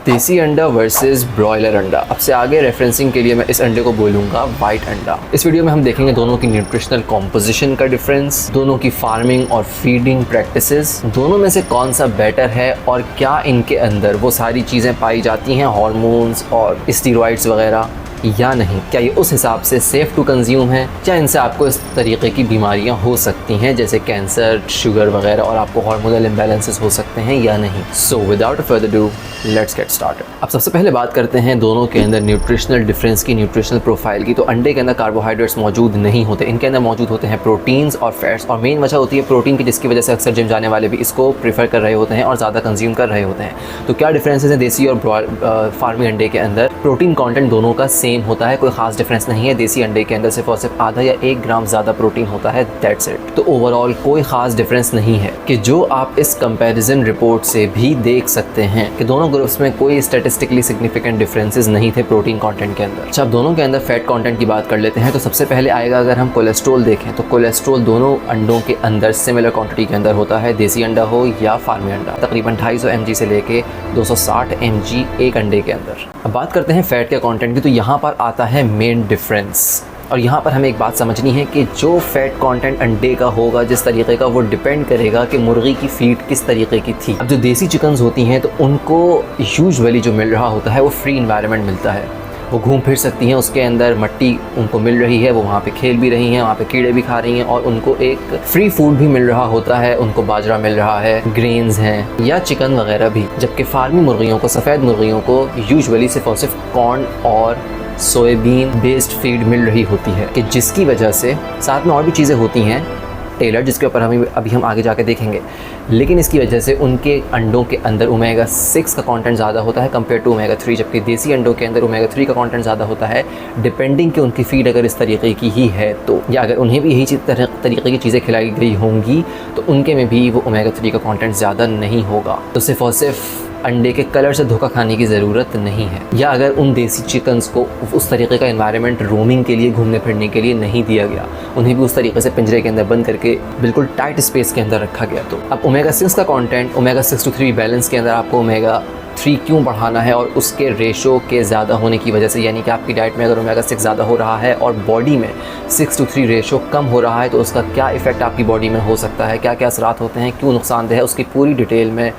देसी अंडा versus broiler अंडा। अब से आगे रेफरेंसिंग के लिए मैं इस अंडे को बोलूँगा वाइट अंडा। इस वीडियो में हम देखेंगे दोनों की न्यूट्रिशनल कॉम्पोजिशन का डिफरेंस, दोनों की फार्मिंग और फीडिंग प्रैक्टिसेस, दोनों में से कौन सा बेटर है और क्या इनके अंदर वो सारी चीज़ें पाई जाती हैं, हार्मोन्स और स्टीरॉइड्स वगैरह या नहीं। क्या ये उस हिसाब से सेफ़ टू कंज्यूम है, क्या इनसे आपको इस तरीके की बीमारियां हो सकती हैं जैसे कैंसर, शुगर वगैरह, और आपको हार्मोनल इम्बैलेंसेस हो सकते हैं या नहीं। So without further do let's get started. अब सबसे पहले बात करते हैं दोनों के अंदर न्यूट्रिशनल डिफरेंस की, न्यूट्रिशनल प्रोफाइल की। तो अंडे के अंदर कार्बोहाइड्रेट्स मौजूद नहीं होते, इनके अंदर मौजूद होते हैं प्रोटीन्स और फैट्स। और मेन वजह होती है प्रोटीन की, जिसकी वजह से अक्सर जिम जाने वाले भी इसको प्रीफर कर रहे होते हैं और ज़्यादा कंज्यूम कर रहे होते हैं। तो क्या डिफरेंसेस हैं देसी और फार्मिंग अंडे के अंदर? प्रोटीन कॉन्टेंट दोनों का सेम होता है, कोई खास डिफरेंस नहीं है। देसी अंडे के अंदर सिर्फ और सिर्फ आधा या 1 ग्राम ज़्यादा प्रोटीन होता है, दैट्स इट। तो ओवरऑल कोई खास डिफरेंस नहीं है कि जो आप इस कंपैरिजन रिपोर्ट से भी देख सकते हैं कि दोनों ग्रुप्स में कोई स्टैटिस्टिकली सिग्निफिकेंट डिफरेंसेस नहीं थे प्रोटीन कंटेंट के अंदर। अच्छा, अब दोनों के अंदर फैट कंटेंट की बात कर लेते हैं। तो सबसे पहले आएगा, अगर हम कोलेस्ट्रॉल देखें तो कोलेस्ट्रॉल दोनों अंडों के अंदर सिमिलर क्वांटिटी के अंदर होता है, देसी अंडा हो या फार्मी अंडा। तकरीबन 250 mg से लेके 260 mg एक अंडे के अंदर। अब बात करते हैं फैट के कंटेंट की। तो यहाँ पर आता है मेन डिफरेंस, और यहाँ पर हमें एक बात समझनी है कि जो फैट कंटेंट अंडे का होगा जिस तरीके का, वो डिपेंड करेगा कि मुर्गी की फीड किस तरीके की थी। अब जो देसी चिकन्स होती हैं तो उनको यूजुअली जो मिल रहा होता है वो फ्री इन्वायरमेंट मिलता है, वो घूम फिर सकती हैं, उसके अंदर मट्टी उनको मिल रही है, वो वहाँ पे खेल भी रही हैं, वहाँ पे कीड़े भी खा रही हैं, और उनको एक फ्री फूड भी मिल रहा होता है, उनको बाजरा मिल रहा है, ग्रेन्स हैं या चिकन वगैरह भी। जबकि फार्मी मुर्गियों को, सफ़ेद मुर्गियों को यूजुअली सिर्फ और सिर्फ कॉर्न और सोयाबीन बेस्ड फीड मिल रही होती है, कि जिसकी वजह से साथ में और भी चीज़ें होती हैं टेलर, जिसके ऊपर अभी हम आगे जाके देखेंगे, लेकिन इसकी वजह से उनके अंडों के अंदर ओमेगा 6 का कंटेंट ज़्यादा होता है कंपेयर टू ओमेगा 3, जबकि देसी अंडों के अंदर ओमेगा 3 का कंटेंट ज़्यादा होता है, डिपेंडिंग कि उनकी फीड अगर इस तरीके की ही है तो, या अगर उन्हें भी यही तरीके की चीज़ें खिलाई गई होंगी तो उनके में भी वो ओमेगा 3 का कंटेंट ज़्यादा नहीं होगा। तो सिर्फ और सिर्फ अंडे के कलर से धोखा खाने की ज़रूरत नहीं है, या अगर उन देसी चिकन्स को उस तरीके का एनवायरनमेंट रोमिंग के लिए, घूमने फिरने के लिए नहीं दिया गया, उन्हें भी उस तरीके से पिंजरे के अंदर बंद करके बिल्कुल टाइट स्पेस के अंदर रखा गया। तो अब ओमेगा 6 का कंटेंट, ओमेगा 6 to 3 बैलेंस के अंदर आपको ओमेगा 3 क्यों बढ़ाना है, और उसके रेशो के ज़्यादा होने की वजह से, यानी कि आपकी डाइट में अगर ओमेगा 6 ज़्यादा हो रहा है और बॉडी में 6 to 3 रेशो कम हो रहा है तो उसका क्या इफ़ेक्ट आपकी बॉडी में हो सकता है, क्या क्या असरात होते हैं, क्यों नुकसानदेह है, उसकी पूरी डिटेल में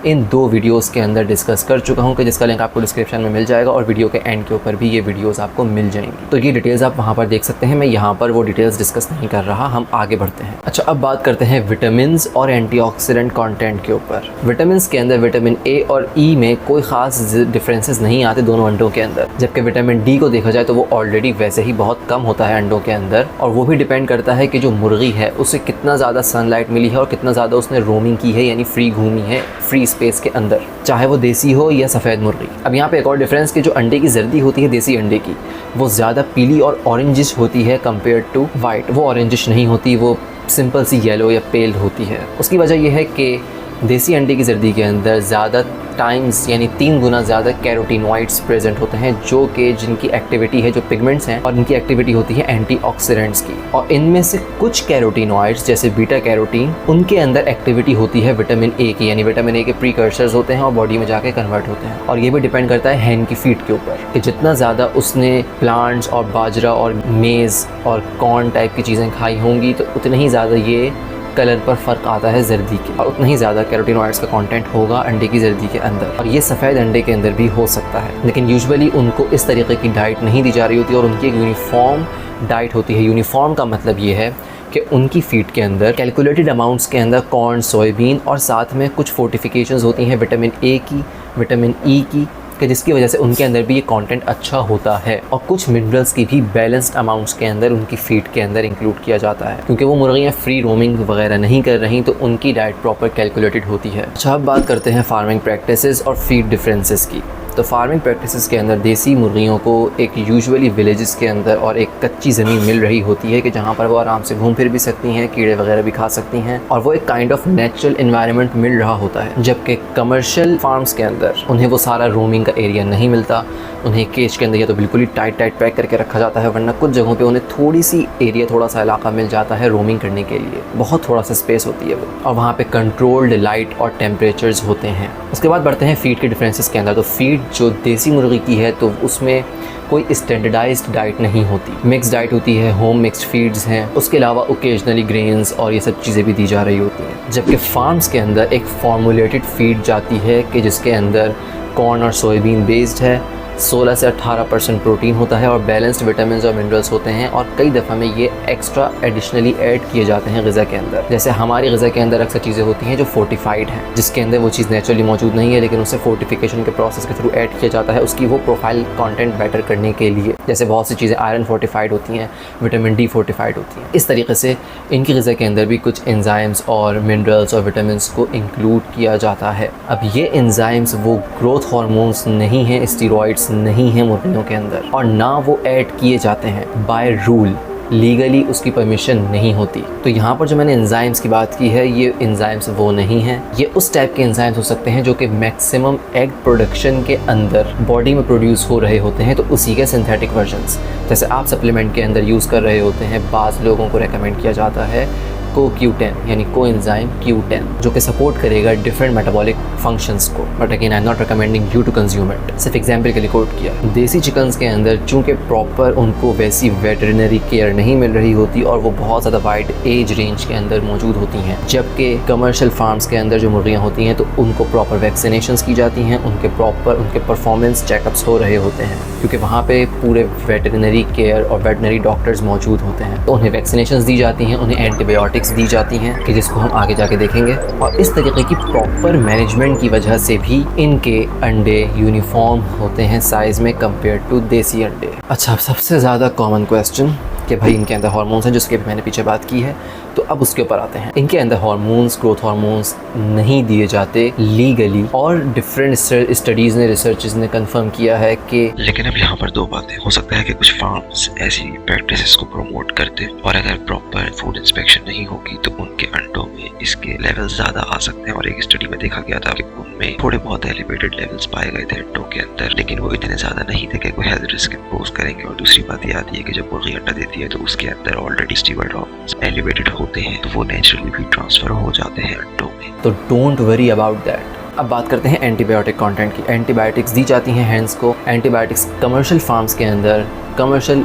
इन 2 वीडियोस के अंदर डिस्कस कर चुका हूं, कि जिसका लिंक आपको डिस्क्रिप्शन में मिल जाएगा, और वीडियो के एंड के ऊपर भी ये वीडियोस आपको मिल जाएंगी। तो ये डिटेल्स आप वहां पर देख सकते हैं, मैं यहाँ पर वो डिटेल्स डिस्कस नहीं कर रहा, हम आगे बढ़ते हैं। अच्छा, अब बात करते हैं विटामिन्स और एंटीऑक्सीडेंट कंटेंट के ऊपर। विटामिन्स के अंदर विटामिन ए और ई में कोई ख़ास डिफरेंसेस नहीं आते दोनों अंडों के अंदर, जबकि विटामिन डी को देखा जाए तो वो ऑलरेडी वैसे ही बहुत कम होता है अंडों के अंदर, और वो भी डिपेंड करता है कि जो मुर्गी है उसे कितना ज़्यादा सनलाइट मिली है और कितना ज़्यादा उसने रोमिंग की है, यानी फ्री घूमी है फ्री स्पेस के अंदर, चाहे वो देसी हो या सफ़ेद मुर्गी। अब यहाँ पे एक और डिफरेंस कि जो अंडे की जर्दी होती है देसी अंडे की, वो ज़्यादा पीली और ऑरेंजिश होती है कंपेयर टू वाइट। वो ऑरेंजिश नहीं होती, वो सिंपल सी येलो या पेल होती है। उसकी वजह यह है कि देसी अंडे की जर्दी के अंदर ज़्यादा टाइम्स, यानी 3 गुना ज़्यादा कैरोटीनॉइड्स प्रेजेंट होते हैं, जो कि जिनकी एक्टिविटी है, जो पिगमेंट्स हैं, और इनकी एक्टिविटी होती है एंटीऑक्सीडेंट्स की। और इनमें से कुछ कैरोटीनॉइड्स जैसे बीटा कैरोटीन, उनके अंदर एक्टिविटी होती है विटामिन ए की, यानी विटामिन ए के प्रीकर्सर्स होते हैं और बॉडी में जाके कन्वर्ट होते हैं। और ये भी डिपेंड करता है हैन की फीड के ऊपर, कि जितना ज़्यादा उसने प्लांट्स और बाजरा और मेज़ और कॉर्न टाइप की चीज़ें खाई होंगी तो उतनी ही ज़्यादा ये कलर पर फ़र्क आता है जर्दी के, और उतना ही ज़्यादा कैरोटीनॉइड्स का कंटेंट होगा अंडे की जर्दी के अंदर, और ये सफ़ेद अंडे के अंदर भी हो सकता है। लेकिन यूजुअली उनको इस तरीके की डाइट नहीं दी जा रही होती, और उनकी एक यूनिफॉर्म डाइट होती है। यूनिफॉर्म का मतलब ये है कि उनकी फीड के अंदर कैलकुलेटेड अमाउंट्स के अंदर कॉर्न, सोयाबीन, और साथ में कुछ फोर्टिफिकेशंस होती हैं विटामिन ए की, विटामिन ई की, कि जिसकी वजह से उनके अंदर भी ये कंटेंट अच्छा होता है, और कुछ मिनरल्स की भी बैलेंस्ड अमाउंट्स के अंदर उनकी फीड के अंदर इंक्लूड किया जाता है, क्योंकि वो मुर्गियाँ फ्री रोमिंग वगैरह नहीं कर रही, तो उनकी डाइट प्रॉपर कैलकुलेटेड होती है। अच्छा, अब बात करते हैं फार्मिंग प्रैक्टिसेस और फीड डिफरेंसेस की। तो फार्मिंग प्रैक्टिसेस के अंदर देसी मुर्गियों को एक यूजुअली विलेजेस के अंदर और एक कच्ची ज़मीन मिल रही होती है, कि जहाँ पर वो आराम से घूम फिर भी सकती हैं, कीड़े वगैरह भी खा सकती हैं, और वो एक काइंड ऑफ नेचुरल एनवायरनमेंट मिल रहा होता है। जबकि कमर्शियल फार्म्स के अंदर उन्हें वो सारा रोमिंग का एरिया नहीं मिलता, उन्हें केज के अंदर या तो बिल्कुल ही टाइट पैक करके रखा जाता है, वरना कुछ जगहों पे उन्हें थोड़ी सी एरिया, थोड़ा सा इलाका मिल जाता है रोमिंग करने के लिए, बहुत थोड़ा सा स्पेस होती है वो, और वहाँ पे कंट्रोल्ड लाइट और टेम्परेचर्स होते हैं। उसके बाद बढ़ते हैं फीड के डिफरेंसेस के अंदर। तो फीड फीड जो देसी मुर्गी की है तो उसमें कोई स्टैंडर्डाइज्ड डाइट नहीं होती, मिक्स डाइट होती है, होम मिक्स्ड फीड्स हैं, उसके अलावा ओकेजनली ग्रेन्स और ये सब चीज़ें भी दी जा रही होती हैं। जबकि फार्म्स के अंदर एक फॉर्मुलेटेड फीड जाती है कि जिसके अंदर कॉर्न और सोयाबीन बेस्ड है, 16 से 18% प्रोटीन होता है और बैलेंस्ड विटामिन और मिनरल्स होते हैं, और कई दफ़ा में ये एक्स्ट्रा एडिशनली ऐड किए जाते हैं ग़िज़ा के अंदर। जैसे हमारी ग़िज़ा के अंदर अक्सर चीज़ें होती हैं जो फोर्टिफाइड हैं, जिसके अंदर वो चीज़ नेचुरली मौजूद नहीं है, लेकिन उसे फोर्टिफिकेशन के प्रोसेस के थ्रू ऐड किया जाता है उसकी वो प्रोफाइल कंटेंट बेटर करने के लिए। जैसे बहुत सी चीज़ें आयरन फोर्टिफाइड होती हैं, विटामिन डी फोर्टिफाइड होती हैं। इस तरीके से इनकी ग़िज़ा के अंदर भी कुछ एंजाइम्स और मिनरल्स और विटामिन को इंक्लूड किया जाता है। अब ये एंजाइम्स वो ग्रोथ हार्मोन्स नहीं हैं, स्टीरॉइड्स नहीं हैं मुर्गियों के अंदर, और ना वो ऐड किए जाते हैं बाय रूल, लीगली उसकी परमिशन नहीं होती। तो यहाँ पर जो मैंने एंजाइम्स की बात की है, ये एंजाइम्स वो नहीं हैं। ये उस टाइप के एंजाइम्स हो सकते हैं जो कि मैक्सिमम एग प्रोडक्शन के अंदर बॉडी में प्रोड्यूस हो रहे होते हैं, तो उसी के सिंथेटिक वर्जन्स जैसे आप सप्लीमेंट के अंदर यूज़ कर रहे होते हैं। बाज़ लोगों को रेकमेंड किया जाता है CoQ10 यानी कोएंजाइम Q10, जो कि सपोर्ट करेगा डिफरेंट मेटाबॉलिक फंक्शंस को, but again I am not recommending you to consume it. सिर्फ एग्जांपल के लिए कोट किया। देसी चिकन्स के अंदर चूँकि प्रॉपर उनको वैसी वेटरनरी केयर नहीं मिल रही होती और वो बहुत ज़्यादा वाइड एज रेंज के अंदर मौजूद होती हैं, जबकि कमर्शियल फार्म्स के अंदर जो मुर्गियाँ होती हैं तो उनको प्रॉपर वैक्सीनेशंस की जाती हैं, उनके परफॉर्मेंस चेकअप्स हो रहे होते हैं, क्योंकि वहाँ पे पूरे वेटरनरी केयर और वेटरनरी डॉक्टर्स मौजूद होते हैं। तो उन्हें वैक्सीनेशंस दी जाती हैं, उन्हें एंटीबायोटिक्स दी जाती हैं, कि जिसको हम आगे जाके देखेंगे। और इस तरीके की प्रॉपर मैनेजमेंट की वजह से भी इनके अंडे यूनिफॉर्म होते हैं साइज़ में कंपेयर टू देसी अंडे। अच्छा, सबसे ज़्यादा कॉमन क्वेश्चन कि भाई इनके अंदर हार्मोन्स हैं, जिसके भी मैंने पीछे बात की है, तो अब उसके ऊपर आते हैं। इनके अंदर हार्मोन्स, ग्रोथ हार्मोन्स नहीं दिए जाते लीगली, और डिफरेंट स्टडीज़ ने, रिसर्चेस ने कंफर्म किया है कि, लेकिन अब यहाँ पर दो बातें हो सकता है कि कुछ फार्म्स ऐसी प्रैक्टिसेस को प्रमोट करते और अगर प्रॉपर फूड इंस्पेक्शन नहीं होगी तो उनके अंडों में इसके लेवल्स ज़्यादा आ सकते हैं। और एक स्टडी में देखा गया था कि उनमें थोड़े बहुत एलिवेटेड लेवल्स पाए गए थे अंडों के अंदर, लेकिन वो इतने ज़्यादा नहीं थे कि कोई हेल्थ रिस्क इम्पोज करेंगे। और दूसरी बात ये आती है कि जब मुर्गी अंडा देती है तो उसके अंदर ऑलरेडी स्टीरॉयड हार्मोन्स एलिवेटेड होते हैं, तो वो नेचुरली भी ट्रांसफर हो जाते हैं अंडों में। तो डोंट वरी अबाउट दैट। अब बात करते हैं एंटीबायोटिक कंटेंट की। एंटीबायोटिक्स दी जाती हैं हैंड्स को। एंटीबायोटिक्स कमर्शियल फार्म्स के अंदर कमर्शियल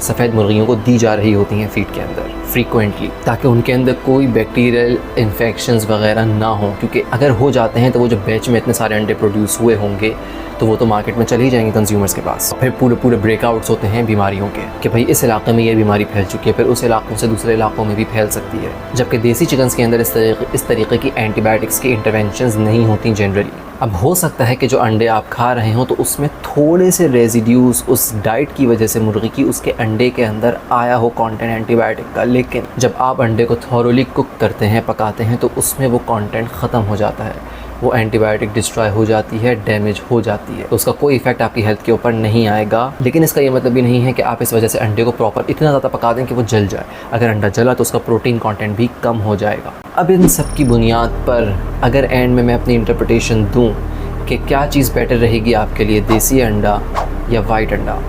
सफ़ेद मुर्गियों को दी जा रही होती हैं फीड के अंदर फ्रीक्वेंटली, ताकि उनके अंदर कोई बैक्टीरियल इन्फेक्शंस वगैरह ना हो, क्योंकि अगर हो जाते हैं तो वो जो बैच में इतने सारे अंडे प्रोड्यूस हुए होंगे तो वो तो मार्केट में चले ही जाएंगे कंज्यूमर्स के पास। फिर पूरे ब्रेकआउट्स होते हैं बीमारियों के, कि भाई इस इलाके में ये बीमारी फैल चुकी है, फिर उस इलाकों से दूसरे इलाकों में भी फैल सकती है। जबकि देसी चिकन्स के अंदर इस तरीके की एंटीबायोटिक्स की इंटरवेंशंस नहीं होती जनरली। अब हो सकता है कि जो अंडे आप खा रहे हो तो उसमें थोड़े से रेजिड्यूज उस डाइट की वजह से मुर्गी की उसके अंडे के अंदर आया हो कंटेंट एंटीबायोटिक का, लेकिन जब आप अंडे को थॉरोली कुक करते हैं, पकाते हैं, तो उसमें वो कंटेंट ख़त्म हो जाता है, वो एंटीबायोटिक डिस्ट्रॉय हो जाती है, डैमेज हो जाती है, तो उसका कोई इफेक्ट आपकी हेल्थ के ऊपर नहीं आएगा। लेकिन इसका ये मतलब भी नहीं है कि आप इस वजह से अंडे को प्रॉपर इतना ज़्यादा पका दें कि वो जल जाए। अगर अंडा जला तो उसका प्रोटीन कंटेंट भी कम हो जाएगा। अब इन सब की बुनियाद पर अगर एंड में मैं अपनी इंटरप्रिटेशन दूँ कि क्या चीज़ बेटर रहेगी आपके लिए, देसी अंडा या वाइट अंडा,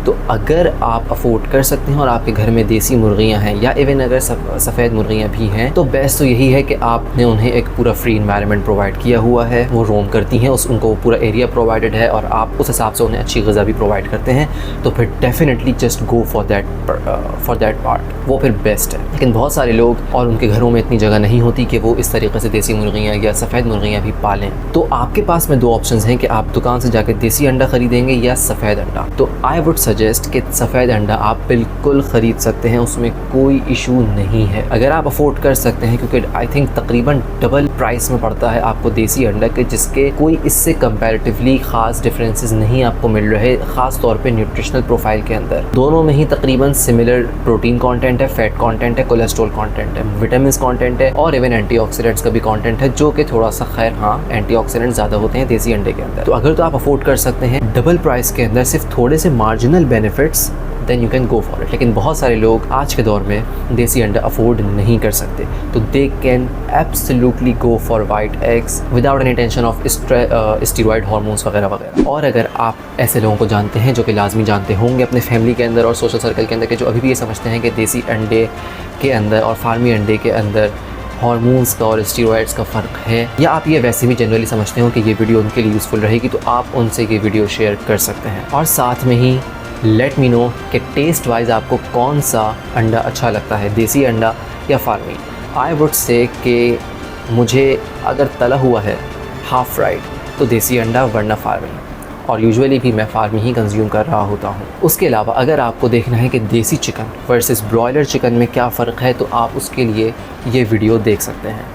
तो अगर आप अफोर्ड कर सकते हैं और आपके घर में देसी मुर्गियां हैं या इवन अगर सफ़ेद मुर्गियां भी हैं, तो बेस्ट तो यही है कि आपने उन्हें एक पूरा फ्री इन्वायरमेंट प्रोवाइड किया हुआ है, वो रोम करती हैं, उनको पूरा एरिया प्रोवाइडेड है और आप उस हिसाब से उन्हें अच्छी ग़िज़ा भी प्रोवाइड करते हैं, तो फिर definitely just go for that part, वो फिर बेस्ट है। लेकिन बहुत सारे लोग और उनके घरों में इतनी जगह नहीं होती कि वो इस तरीके से देसी मुर्गियाँ या सफ़ेद मुर्गियाँ भी पालें, तो आपके पास में दो ऑप्शन हैं कि आप दुकान से जाकर देसी अंडा ख़रीदेंगे या सफ़ेद अंडा। तो आई वुड सजेस्ट कि सफ़ेद अंडा आप बिल्कुल ख़रीद सकते हैं, उसमें कोई इशू नहीं है अगर आप अफोर्ड कर सकते हैं, क्योंकि आई थिंक तकरीबन डबल प्राइस में पड़ता है आपको देसी अंडा के, जिसके कोई इससे कंपैरेटिवली ख़ास डिफरेंसेस नहीं आपको मिल रहे, ख़ास तौर पे न्यूट्रिशनल प्रोफाइल के अंदर। दोनों में ही तकरीबन सिमिलर प्रोटीन कंटेंट है, फैट कंटेंट है, कोलेस्ट्रॉल कंटेंट है, विटामिन कंटेंट है और इवन एंटीऑक्सीडेंट्स का भी कंटेंट है, जो कि थोड़ा सा खैर हाँ एंटीऑक्सीडेंट्स ज़्यादा होते हैं देसी अंडे के अंदर। तो अगर तो आप अफोर्ड कर सकते हैं डबल प्राइस के अंदर सिर्फ थोड़े से marginal benefits, then you can go for it. लेकिन बहुत सारे लोग आज के दौर में देसी अंडा अफोर्ड नहीं कर सकते, तो they can absolutely go for white eggs without any tension of steroid hormones वगैरह वगैरह। और अगर आप ऐसे लोगों को जानते हैं, जो कि लाजमी जानते होंगे अपने फैमिली के अंदर और सोशल सर्कल के अंदर, के जो अभी भी ये समझते हैं कि देसी अंडे के अंदर और फार्मी अंडे के अंदर हार्मोन्स का और स्टीरॉयड्स का फ़र्क है, या आप ये वैसे भी जनरली समझते हो कि ये वीडियो उनके लिए यूज़फुल रहेगी, तो आप उनसे ये वीडियो शेयर कर सकते हैं। और साथ में ही लेट मी नो कि टेस्ट वाइज आपको कौन सा अंडा अच्छा लगता है, देसी अंडा या फार्मी। आई वुड से कि मुझे अगर तला हुआ है हाफ फ्राइड तो देसी अंडा वरना फार्मी, और यूजुअली भी मैं फार्मी ही कंज्यूम कर रहा होता हूँ। उसके अलावा अगर आपको देखना है कि देसी चिकन वर्सेस ब्रॉयलर चिकन में क्या फ़र्क है, तो आप उसके लिए ये वीडियो देख सकते हैं।